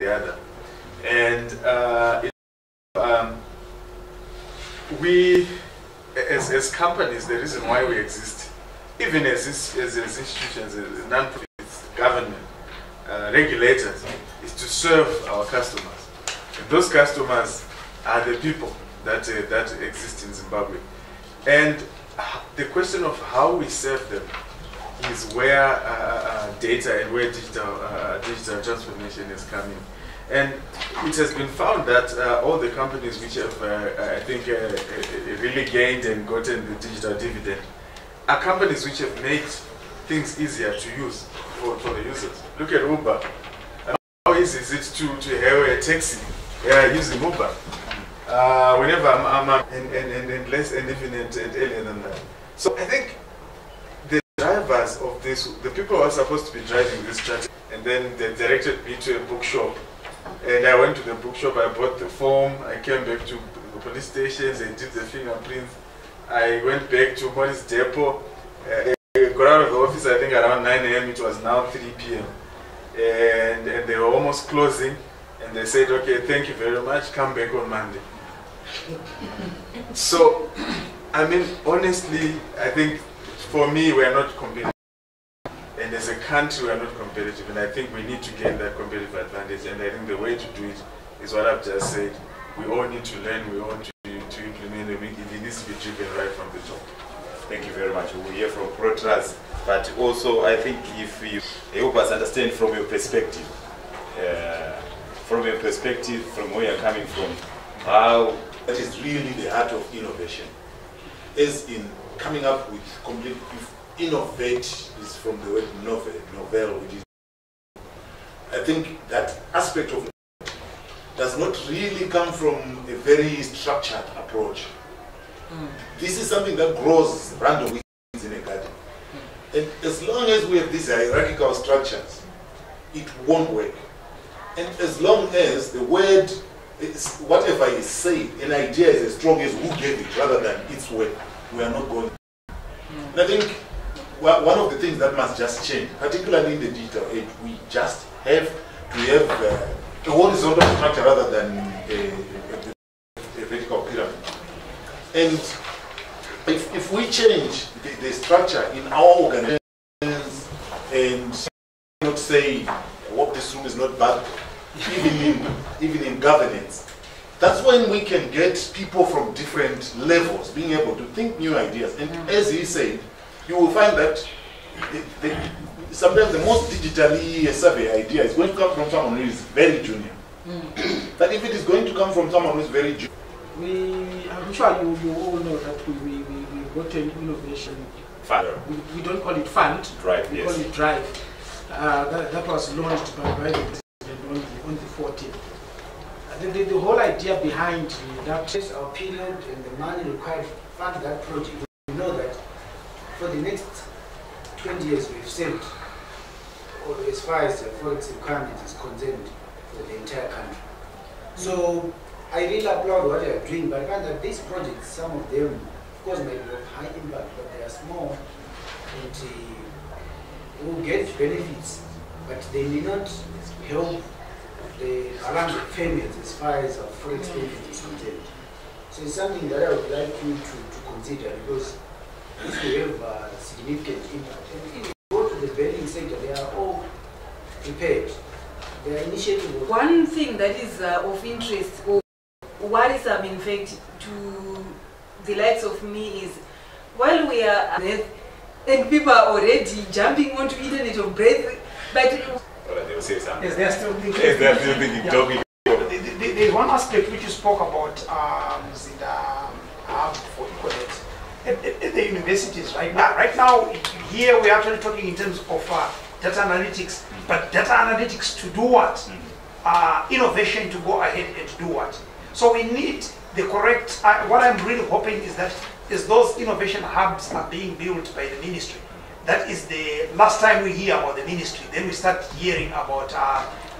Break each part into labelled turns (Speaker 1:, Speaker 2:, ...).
Speaker 1: the other. And we, as companies, the reason why we exist, even as institutions, as non-profits, government, regulators, is to serve our customers. And those customers are the people that exist in Zimbabwe. And the question of how we serve them is where data and where digital transformation is coming. And it has been found that all the companies which have, I think, really gained and gotten the digital dividend are companies which have made things easier to use for the users. Look at Uber. How easy is it to have a taxi using Uber? Whenever and less and even earlier than that. So I think the drivers of this, the people who are supposed to be driving this strategy, and then they directed me to a bookshop. And I went to the bookshop, I bought the form, I came back to the police stations, I did the fingerprints. I went back to Morris Depot, I got out of the office I think around 9 AM, it was now 3 PM. And they were almost closing, and they said, okay, thank you very much, come back on Monday. So, I mean, honestly, I think for me, we are not competitive. And as a country, we are not competitive. And I think we need to gain that competitive advantage. And I think the way to do it is what I've just said. We all need to learn, we all need to implement it. It needs to be driven right from the top.
Speaker 2: Thank you very much. We'll hear from Protras. But also, I think if you help us understand from your perspective, from where you're coming from, how
Speaker 3: that is really the heart of innovation, is in coming up with complete. Innovate is from the word novel, which is. I think that aspect of it does not really come from a very structured approach. This is something that grows randomly in a garden. And as long as we have these hierarchical structures, it won't work. And as long as the word, whatever is said, an idea is as strong as who gave it rather than its word, we are not going. And I think one of the things that must just change, particularly in the digital age, we just have to have a horizontal structure rather than a vertical pyramid. And if we change the structure in our organizations and not say, I hope this room is not bad, even in governance, that's when we can get people from different levels being able to think new ideas. And as he said, you will find that sometimes the most digitally savvy idea is going to come from someone who is very junior. But if it is going to come from someone who is very junior,
Speaker 4: I'm sure you all know that we got an innovation
Speaker 2: fund.
Speaker 4: We don't call it fund,
Speaker 2: Drive,
Speaker 4: we call it drive. That was launched by the president on the 14th. The whole idea behind that is our period and the money required to fund that project. We know that for the next 20 years we've saved, or as far as the forex requirement is concerned, for the entire country. So I really applaud what they are doing, but I find that these projects, some of them, of course, may be of high impact, but they are small and will get benefits, but they may not help the around the payments as far as our forex payment is concerned. So it's something that I would like you to consider, because if we have a significant impact, and if you go to the banking sector, they are all prepared. Their initiative.
Speaker 5: One thing that is of interest, or worries in fact to the likes of me, is while we are and people are already jumping onto internet of breath, but
Speaker 2: they will say something.
Speaker 4: Yes, they are still thinking.
Speaker 2: Yes, they are still thinking. Talking.
Speaker 4: There's one aspect which you spoke about, the hub for economics at the universities right now. Right now, here we are actually talking in terms of data analytics, but data analytics to do what? Innovation to go ahead and do what? So we need the correct, what I'm really hoping is that as those innovation hubs are being built by the ministry, that is the last time we hear about the ministry, then we start hearing about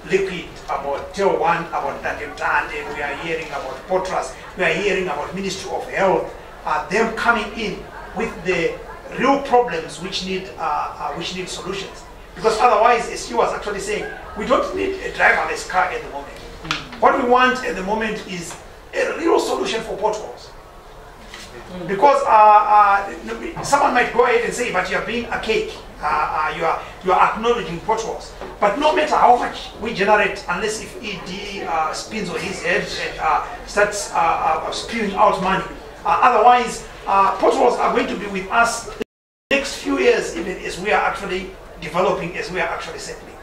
Speaker 4: Liquid, about Tel One, about Datemtan, and we are hearing about Potras, we are hearing about Ministry of Health, them coming in with the real problems which need solutions. Because otherwise, as you was actually saying, we don't need a driverless car at the moment. What we want at the moment is a real solution for potholes. Because someone might go ahead and say, but you're being archaic. You are acknowledging potholes. But no matter how much we generate, unless if ED spins on his head and starts spewing out money, otherwise potholes are going to be with us the next few years, even as we are actually developing, as we are actually settling.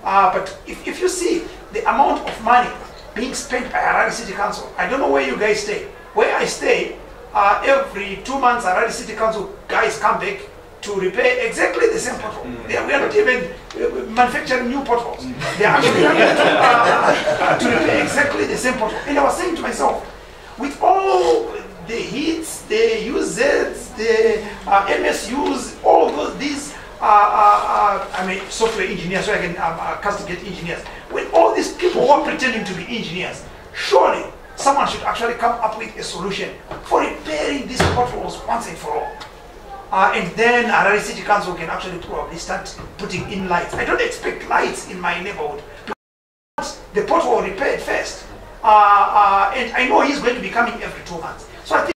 Speaker 4: But if you see the amount of money being spent by Harare City Council, I don't know where you guys stay. Where I stay, every 2 months Harare City Council guys come back to repair exactly the same pothole. We are not even manufacturing new potholes. They are actually coming to repair exactly the same pothole. And I was saying to myself, with all the hits, the UZs, the MSUs, all of these, I mean, software engineers, so I can castigate engineers. With all these people who are pretending to be engineers, surely someone should actually come up with a solution for repairing these potholes once and for all. And then Harare City Council can actually probably start putting in lights. I don't expect lights in my neighborhood. The pothole repaired first. And I know he's going to be coming every 2 months. So I think